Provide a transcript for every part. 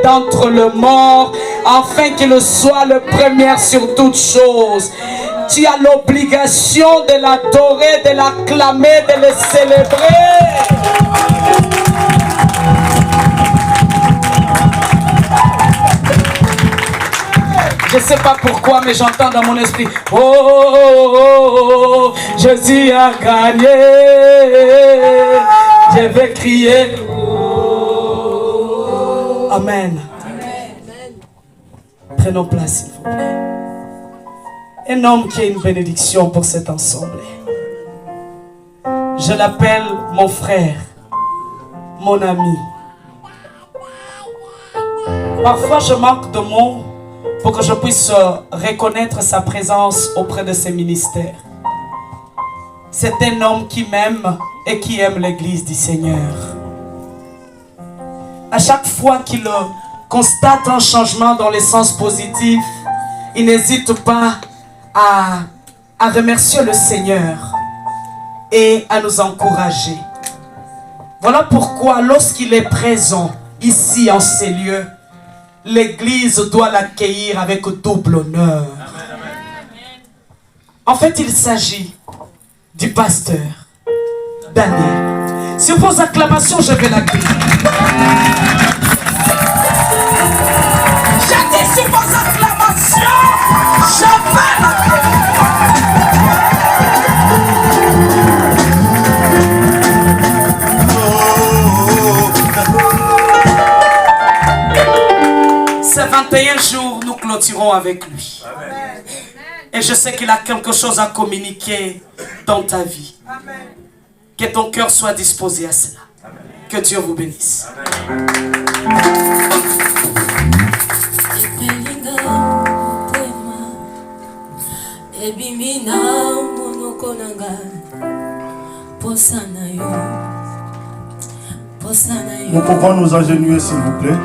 D'entre le mort, afin qu'il soit le premier sur toutes choses. Tu as l'obligation de l'adorer, de l'acclamer, de le célébrer. Je ne sais pas pourquoi, mais j'entends dans mon esprit: oh, oh, oh, oh, Jésus a gagné. Je vais crier. Amen. Prenons place, s'il vous plaît. Un homme qui a une bénédiction pour cette assemblée. Je l'appelle mon frère, mon ami. Parfois, je manque de mots pour que je puisse reconnaître sa présence auprès de ses ministères. C'est un homme qui m'aime et qui aime l'Église du Seigneur. À chaque fois qu'il constate un changement dans le sens positif, il n'hésite pas à remercier le Seigneur et à nous encourager. Voilà pourquoi lorsqu'il est présent ici en ces lieux, l'Église doit l'accueillir avec double honneur. En fait, il s'agit du pasteur Daniel. Sur vos acclamations, je vais l'accueillir. J'ai dit sur vos acclamations, je vais l'accueillir. Ces 21 jours, nous clôturons avec lui. Amen. Et je sais qu'il a quelque chose à communiquer dans ta vie. Amen. Que ton cœur soit disposé à cela. Amen. Que Dieu vous bénisse. Amen. Nous pouvons nous agenouiller, s'il vous plaît.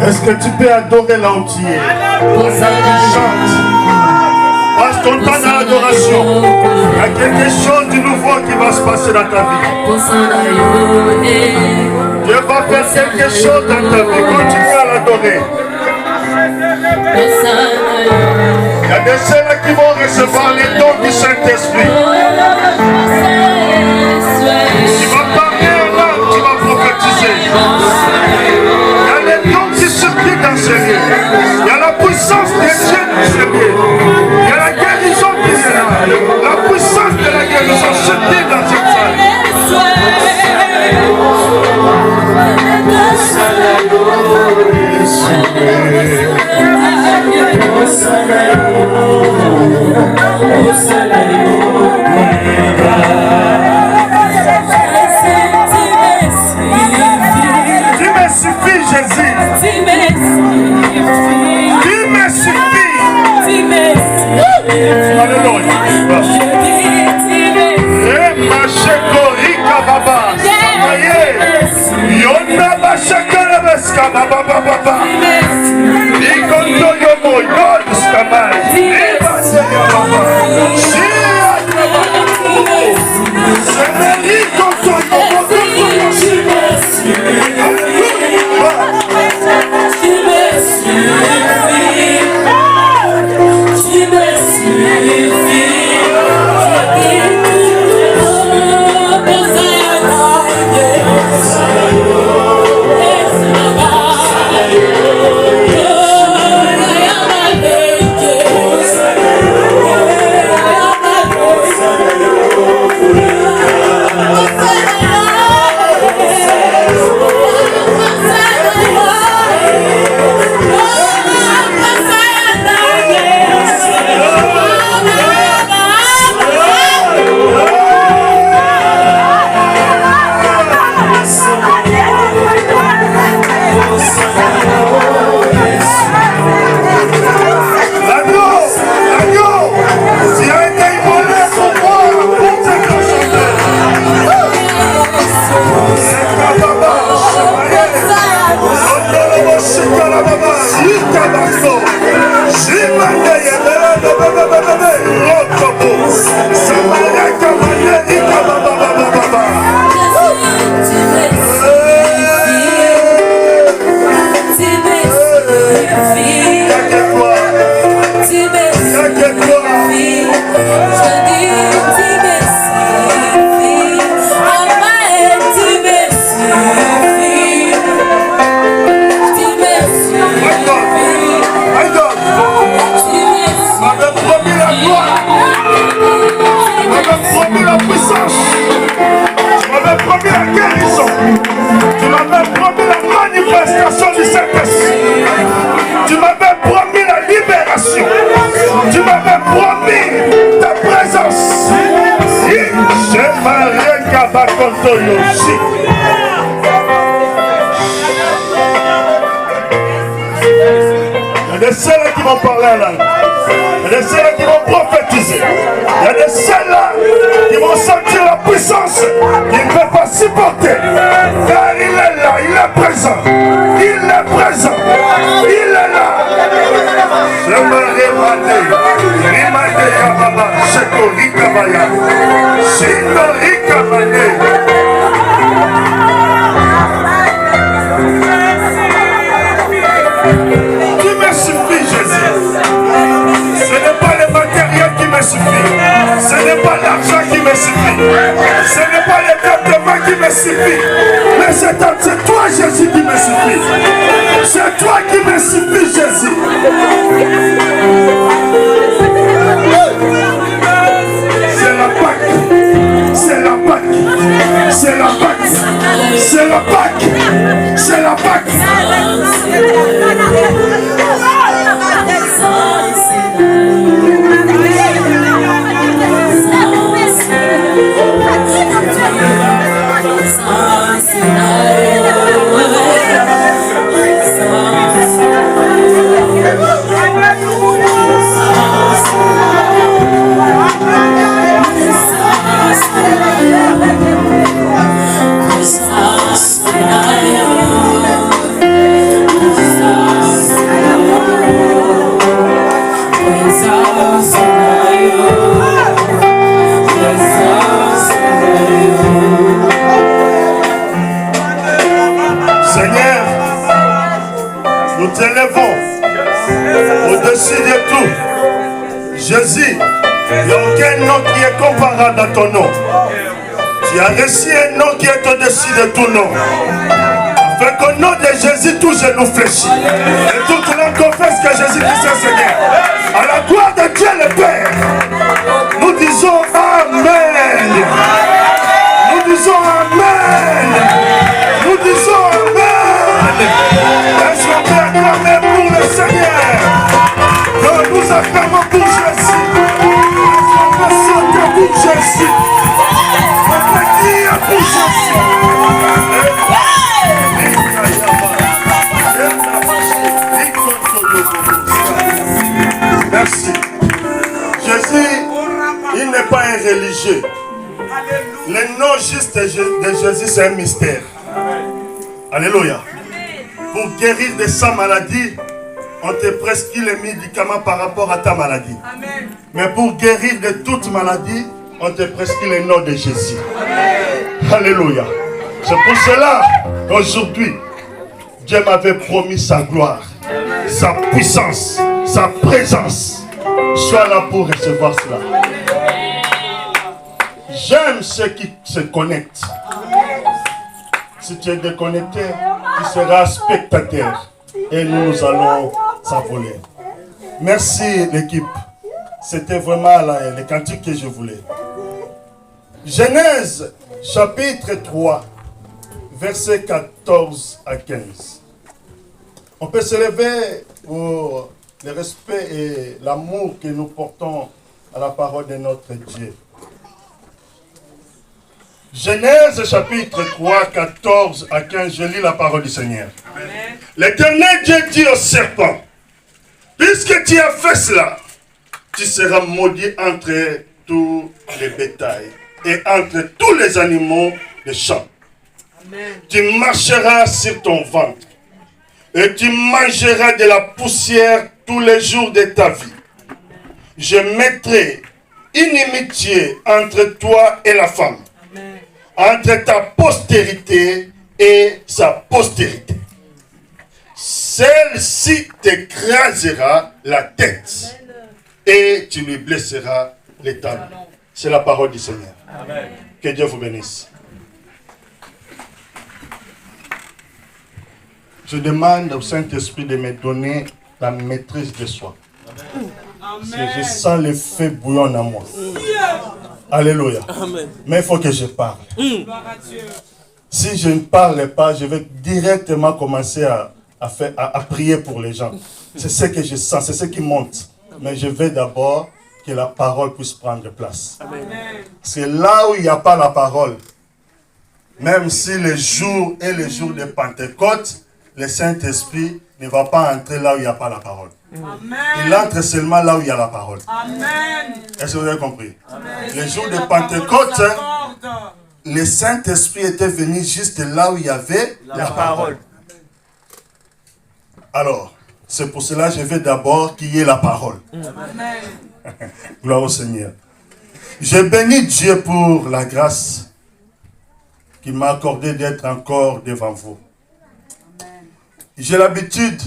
Est-ce que tu peux adorer l'entier? Passe ton temps dans l'adoration. Il y a quelque chose de nouveau qui va se passer dans ta vie. Dieu va faire quelque chose dans ta vie. Continue à l'adorer. Il y a des ceux qui vont recevoir les dons du Saint-Esprit. Tu vas parler en langue, tu vas prophétiser. Il y a les dons qui circulent dans ces lieux. Il y a la puissance des cieux dans ces lieux. Il y a la guérison qui est là. La puissance de la guérison circule dans cette salle. Alléluia. Yona bashakara beska baba baba baba. Ikondo yomo yods kamai. Ibase baba. Shia baba. Semeri kondo yomo Il y a des celles qui vont parler en langue. Il y a des celles qui vont prophétiser. Il y a des celles qui vont sentir la puissance qu'ils ne peuvent pas supporter. Car il est là, il est présent. Il est présent. Il est là. Je me rémane. Rimane Yababa. Sheko Rikabaya. Shino Rikabane. Ce n'est pas l'argent qui me suffit. Ce n'est pas les traitements qui me suffit. Mais c'est toi Jésus qui me suffit. C'est toi qui me suffit Jésus. C'est la Pâque. C'est la Pâque. C'est la Pâque. C'est la Pâque. C'est la Pâque. Au-dessus de tout, Jésus, il n'y a aucun nom qui est comparable à ton nom. Tu as reçu un nom qui est au-dessus de tout nom. Afin qu'au nom de Jésus, tout genou fléchit. Et toute langue confesse que Jésus-Christ est Seigneur. À la gloire de Dieu le Père, nous disons Amen. Nous disons Amen. Nous disons Amen. Est-ce qu'on peut acclamer pour le Seigneur? Nous acclamons pour Jésus. On va chanter pour Jésus. On va dire pour Jésus. Merci. Jésus registre de Jésus, c'est un mystère. Alléluia. Pour guérir de sa maladie, on te prescrit les médicaments par rapport à ta maladie. Amen. Mais pour guérir de toute maladie, on te prescrit le nom de Jésus. Amen. Alléluia. C'est pour cela qu'aujourd'hui, Dieu m'avait promis sa gloire, sa puissance, sa présence. Sois là pour recevoir cela. J'aime ceux qui se connectent. Si tu es déconnecté, tu seras spectateur. Et nous allons s'envoler. Merci l'équipe. C'était vraiment le cantique que je voulais. Genèse chapitre 3, versets 14 à 15. On peut se lever pour le respect et l'amour que nous portons à la parole de notre Dieu. Genèse chapitre 3, 14 à 15, je lis la parole du Seigneur. L'Éternel Dieu dit au serpent, puisque tu as fait cela, tu seras maudit entre tous les bétails et entre tous les animaux des champs. Amen. Tu marcheras sur ton ventre et tu mangeras de la poussière tous les jours de ta vie. Je mettrai inimitié entre toi et la femme, Amen. Entre ta postérité et sa postérité. Celle-ci t'écrasera la tête et tu lui blesseras les talons. C'est la parole du Seigneur. Amen. Que Dieu vous bénisse. Je demande au Saint-Esprit de me donner la maîtrise de soi. Amen. Parce que je sens le feu bouillon en moi. Alléluia. Amen. Mais il faut que je parle. Si je ne parle pas, je vais directement commencer à prier pour les gens. C'est ce que je sens, c'est ce qui monte. Mais je veux d'abord que la parole puisse prendre place. Amen. C'est là où il n'y a pas la parole. Même si le jour est le jour de Pentecôte, le Saint-Esprit ne va pas entrer là où il n'y a pas la parole. Amen. Il entre seulement là où il y a la parole. Amen. Est-ce que vous avez compris? Amen. Le jour de Pentecôte, le Saint-Esprit était venu juste là où il y avait la parole. Alors, c'est pour cela que je veux d'abord qu'il y ait la parole. Amen. Gloire au Seigneur. Je bénis Dieu pour la grâce qu'il m'a accordé d'être encore devant vous. J'ai l'habitude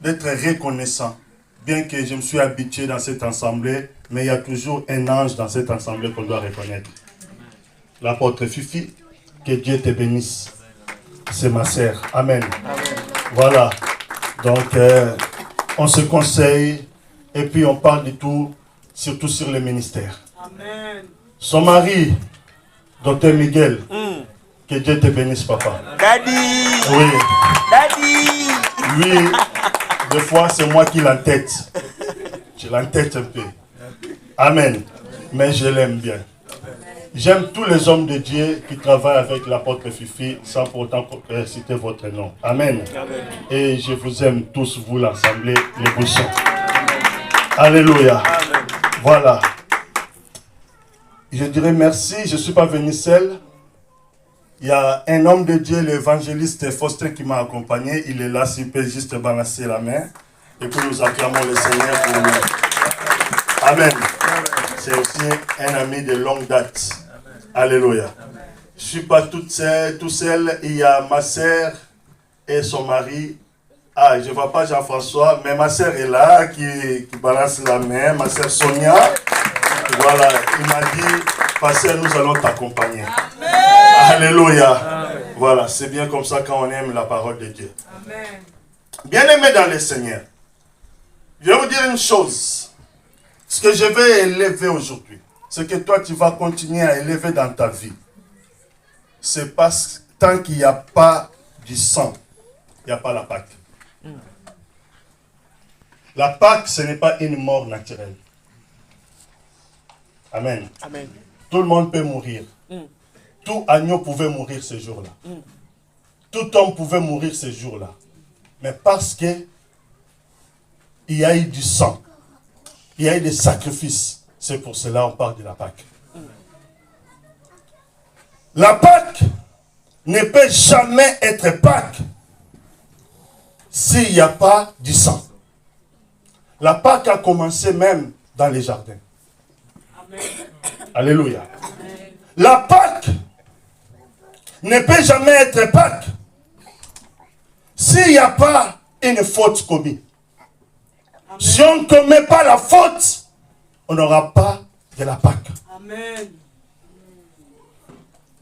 d'être reconnaissant, bien que je me suis habitué dans cette assemblée, mais il y a toujours un ange dans cette assemblée qu'on doit reconnaître. L'apôtre Fifi, que Dieu te bénisse. C'est ma sœur. Amen. Amen. Voilà. Donc, on se conseille et puis on parle de tout, surtout sur le ministère. Amen. Son mari, Dr Miguel, que Dieu te bénisse, papa. Daddy. Oui. Daddy. Lui, des fois, c'est moi qui l'entête. Je l'entête un peu. Amen. Mais je l'aime bien. J'aime tous les hommes de Dieu qui travaillent avec l'apôtre Fifi sans pour autant citer votre nom. Amen. Amen. Et je vous aime tous, vous l'assemblée, les bouchons. Alléluia. Amen. Voilà. Je dirais merci, je ne suis pas venu seul. Il y a un homme de Dieu, l'évangéliste Faustin, qui m'a accompagné. Il est là, s'il peut juste balancer la main. Et puis nous acclamons le Seigneur pour nous. Amen. C'est aussi un ami de longue date. Alléluia. Je ne suis pas tout seul. Il y a ma sœur et son mari. Ah, je ne vois pas Jean-François, mais ma sœur est là, qui balance la main. Ma sœur Sonia. Voilà, il m'a dit, pasteur, nous allons t'accompagner. Alléluia. Amen. Voilà, c'est bien comme ça quand on aime la parole de Dieu. Amen. Bien-aimé dans le Seigneur, je vais vous dire une chose. Ce que je vais élever aujourd'hui, c'est que toi, tu vas continuer à élever dans ta vie. C'est parce que tant qu'il n'y a pas du sang, il n'y a pas la Pâque. La Pâque, ce n'est pas une mort naturelle. Amen. Amen. Tout le monde peut mourir. Tout agneau pouvait mourir ce jour-là. Tout homme pouvait mourir ce jour-là. Mais parce que il y a eu du sang, il y a eu des sacrifices, c'est pour cela qu'on parle de la Pâque. La Pâque ne peut jamais être Pâque s'il n'y a pas du sang. La Pâque a commencé même dans les jardins. Amen. Alléluia. Amen. La Pâque ne peut jamais être Pâque s'il n'y a pas une faute commise. Amen. Si on ne commet pas la faute, on n'aura pas de la Pâque. Amen.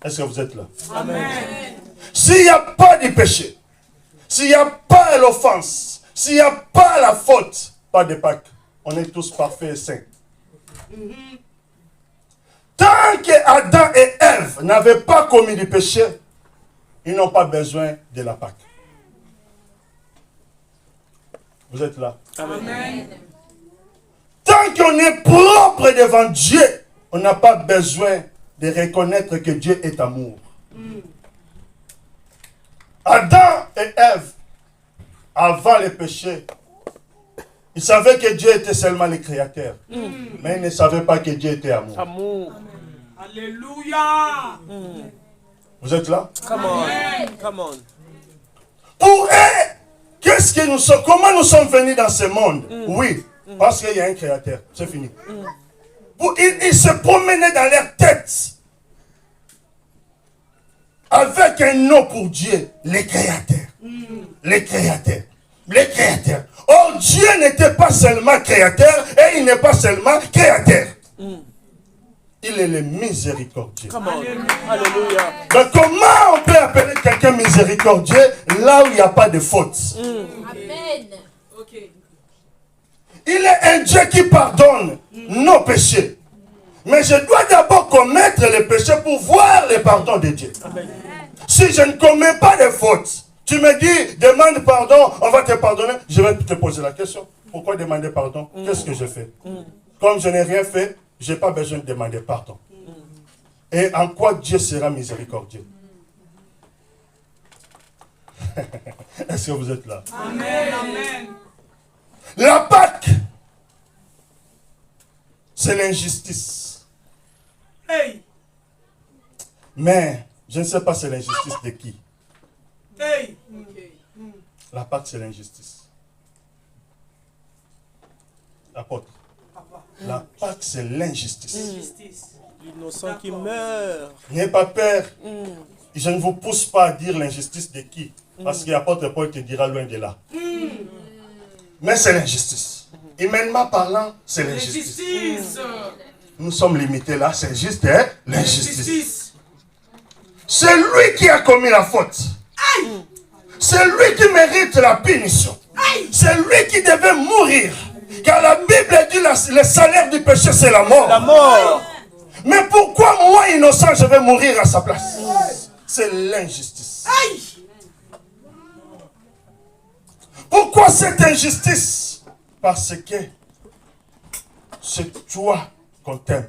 Est-ce que vous êtes là? Amen. S'il n'y a pas de péché, s'il n'y a pas l'offense, s'il n'y a pas la faute, pas de Pâques. On est tous parfaits et saints. Tant que Adam et Ève n'avaient pas commis du péché, ils n'ont pas besoin de la Pâque. Vous êtes là? Amen. Tant qu'on est propre devant Dieu, on n'a pas besoin de reconnaître que Dieu est amour. Adam et Ève, avant le péché, ils savaient que Dieu était seulement le créateur. Mais ils ne savaient pas que Dieu était amour. Amour. Alléluia. Vous êtes là? Come on. Come on. Pour eux, qu'est-ce que nous sommes? Comment nous sommes venus dans ce monde? Oui, parce qu'il y a un créateur. C'est fini. Ils se promenaient dans leur tête avec un nom pour Dieu, le créateur. Le créateur. Le créateur. Or, Dieu n'était pas seulement créateur et il n'est pas seulement créateur. Il est le miséricordieux. Alléluia. Donc, comment on peut appeler quelqu'un miséricordieux là où il n'y a pas de faute? Amen. Il est un Dieu qui pardonne nos péchés. Mais je dois d'abord commettre les péchés pour voir le pardon de Dieu. Amen. Si je ne commets pas de fautes, tu me dis, demande pardon, on va te pardonner. Je vais te poser la question. Pourquoi demander pardon? Qu'est-ce que je fais? Comme je n'ai rien fait, je n'ai pas besoin de demander pardon. Et en quoi Dieu sera miséricordieux? Est-ce que vous êtes là? Amen. Amen. La Pâque, c'est l'injustice. Hey. Mais, je ne sais pas c'est l'injustice de qui. Hey. La Pâque, c'est l'injustice. Apôtre. La Pâque, c'est l'injustice. L'innocent qui meurt. N'ayez pas peur. Je ne vous pousse pas à dire l'injustice de qui. Parce que l'apôtre Paul te dira loin de là. Mais c'est l'injustice. Humainement parlant, c'est l'injustice. Nous sommes limités là, c'est juste l'injustice. C'est lui qui a commis la faute. C'est lui qui mérite la punition. C'est lui qui devait mourir. Car la Bible dit le salaire du péché, c'est la mort. La mort. Mais pourquoi moi, innocent, je vais mourir à sa place? C'est l'injustice. Pourquoi cette injustice? Parce que c'est toi qu'on t'aime.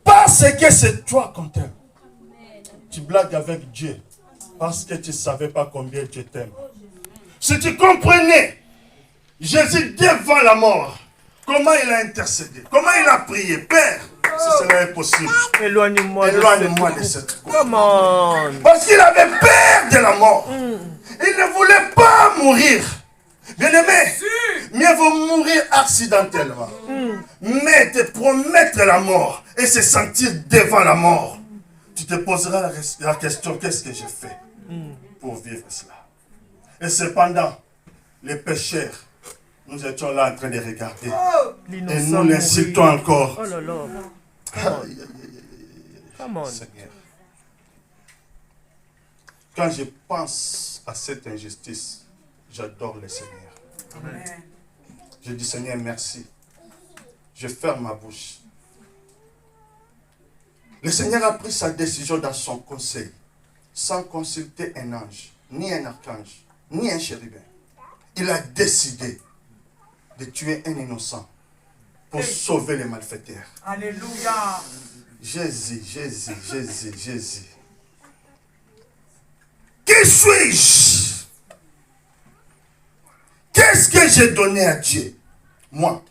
Parce que c'est toi qu'on t'aime. Tu blagues avec Dieu parce que tu ne savais pas combien Dieu t'aime. Si tu comprenais Jésus devant la mort, comment il a intercédé, comment il a prié, Père, si cela est possible, éloigne-moi de cette croix. Parce qu'il avait peur de la mort. Il ne voulait pas mourir. Bien-aimé, mieux vaut mourir accidentellement. Mais te promettre la mort et se sentir devant la mort, tu te poseras la question, qu'est-ce que j'ai fait pour vivre cela? Et cependant, les pécheurs, nous étions là en train de regarder. Et nous l'insultons encore. Oh là là. Seigneur. Quand je pense à cette injustice, j'adore le Seigneur. Amen. Je dis, Seigneur, merci. Je ferme ma bouche. Le Seigneur a pris sa décision dans son conseil, sans consulter un ange, ni un archange, ni un chérubin. Il a décidé de tuer un innocent pour sauver les malfaiteurs. Alléluia. Jésus. Qui suis-je? Qu'est-ce que j'ai donné à Dieu? Moi.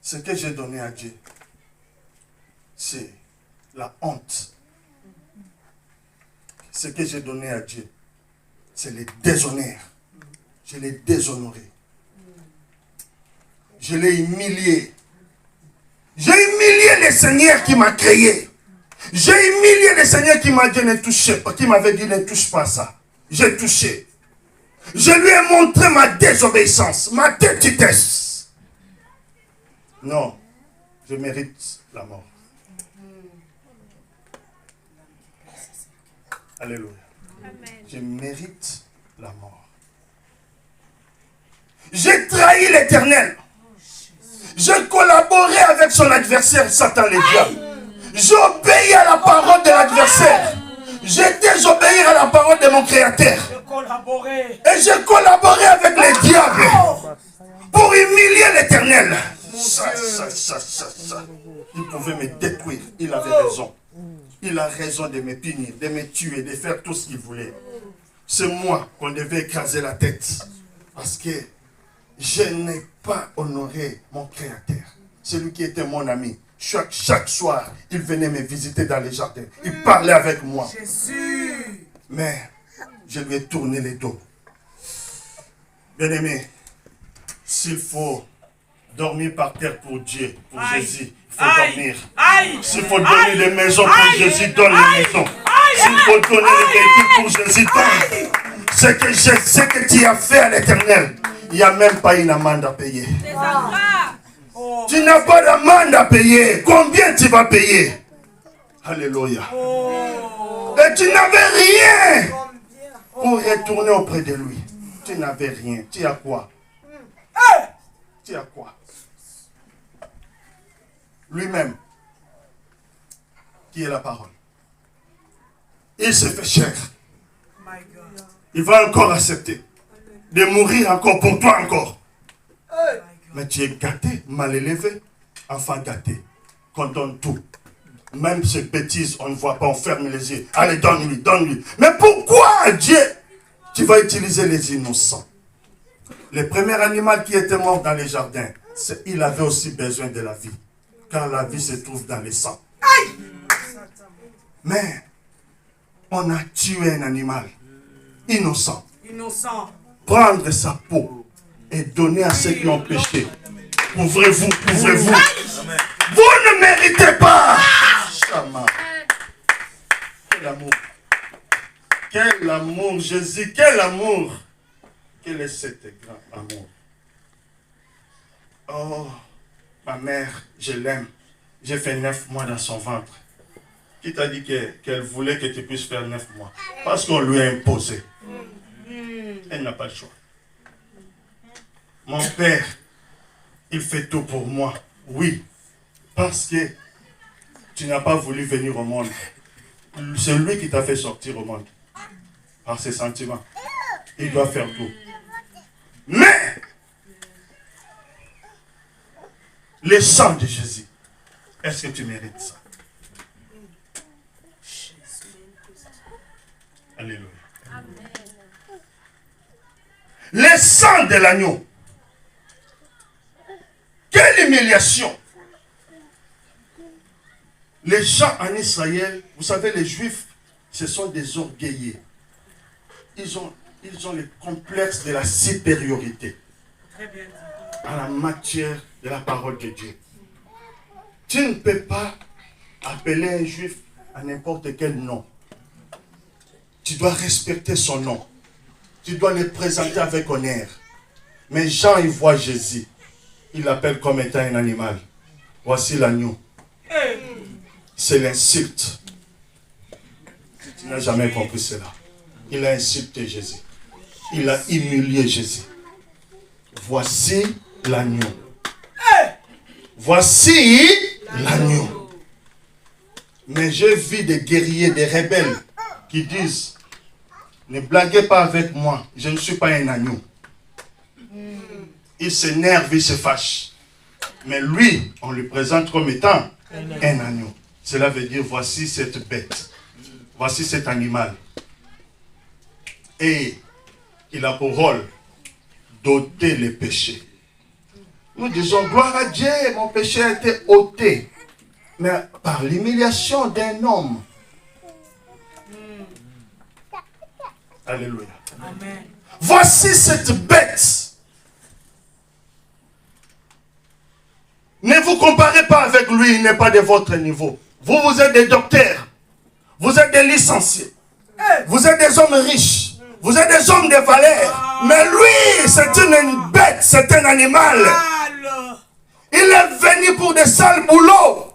Ce que j'ai donné à Dieu, c'est la honte. Ce que j'ai donné à Dieu, c'est le déshonneur. Je l'ai déshonoré. Je l'ai humilié. J'ai humilié le Seigneur qui m'a créé. J'ai humilié le Seigneur qui m'a dit ne touchez pas, qui m'avait dit ne touche pas ça. J'ai touché. Je lui ai montré ma désobéissance, ma petitesse. Non, je mérite la mort. Alléluia. Je mérite la mort. J'ai trahi l'Éternel. J'ai collaboré avec son adversaire, Satan le diable. J'ai obéi à la parole de l'adversaire. J'ai désobéi à la parole de mon Créateur. Et j'ai collaboré avec les diables pour humilier l'Éternel. Ça. Il pouvait me détruire. Il avait raison. Il a raison de me punir, de me tuer, de faire tout ce qu'il voulait. C'est moi qu'on devait écraser la tête. Parce que je n'ai pas honoré mon Créateur. Celui qui était mon ami. Chaque soir, il venait me visiter dans les jardins. Il parlait avec moi. Jésus. Mais je lui ai tourné les dos. Bien-aimé, s'il faut dormir par terre pour Dieu, pour Jésus, il faut dormir. S'il faut donner des maisons pour Jésus, donne les maisons. S'il faut donner des véhicules pour Jésus, donne. Ce que tu as fait à l'Éternel, il n'y a même pas une amende à payer. Tu n'as pas d'amende à payer. Combien tu vas payer? Alléluia. Et tu n'avais rien pour retourner auprès de lui. Tu n'avais rien. Tu as quoi? Tu as quoi? Lui-même, qui est la parole. Il s'est fait chair. Il va encore accepter de mourir encore pour toi encore. Mais tu es gâté, mal élevé, enfant gâté, qu'on donne tout. Même ces bêtises, on ne voit pas, on ferme les yeux. Allez, donne-lui, donne-lui. Mais pourquoi, Dieu, tu vas utiliser les innocents? Le premier animal qui était mort dans les jardins, il avait aussi besoin de la vie. Car la vie se trouve dans les sangs. Mais, on a tué un animal innocent. Prendre sa peau et donner à ceux qui ont péché. Couvrez-vous, couvrez-vous. Vous ne méritez pas. Chama. Quel amour. Quel amour, Jésus, quel amour. Quel est cet grand amour. Oh, ma mère, je l'aime. J'ai fait 9 mois dans son ventre. Qui t'a dit qu'elle voulait que tu puisses faire 9 mois? Parce qu'on lui a imposé. Elle n'a pas le choix. Mon père, il fait tout pour moi. Oui, parce que tu n'as pas voulu venir au monde. C'est lui qui t'a fait sortir au monde. Par ses sentiments. Il doit faire tout. Mais, le sang de Jésus, est-ce que tu mérites ça? Alléluia. Le sang de l'agneau. Quelle humiliation! Les gens en Israël, vous savez, les Juifs, ce sont des orgueillés. Ils ont le complexe de la supériorité en la matière de la parole de Dieu. Tu ne peux pas appeler un Juif à n'importe quel nom. Tu dois respecter son nom. Tu dois le présenter avec honneur. Mais Jean, il voit Jésus. Il l'appelle comme étant un animal. Voici l'agneau. C'est l'insulte. Tu n'as jamais compris cela. Il a insulté Jésus. Il a humilié Jésus. Voici l'agneau. Voici l'agneau. Mais j'ai vu des guerriers, des rebelles qui disent: ne blaguez pas avec moi, je ne suis pas un agneau. Il s'énerve, il se fâche. Mais lui, on le présente comme étant un agneau. Cela veut dire: voici cette bête. Voici cet animal. Et il a pour rôle d'ôter les péchés. Nous disons: gloire à Dieu, mon péché a été ôté. Mais par l'humiliation d'un homme. Alléluia. Amen. Voici cette bête. Ne vous comparez pas avec lui, il n'est pas de votre niveau. Vous, vous êtes des docteurs. Vous êtes des licenciés. Vous êtes des hommes riches. Vous êtes des hommes de valeur. Mais lui, c'est une bête, c'est un animal. Il est venu pour des sales boulots.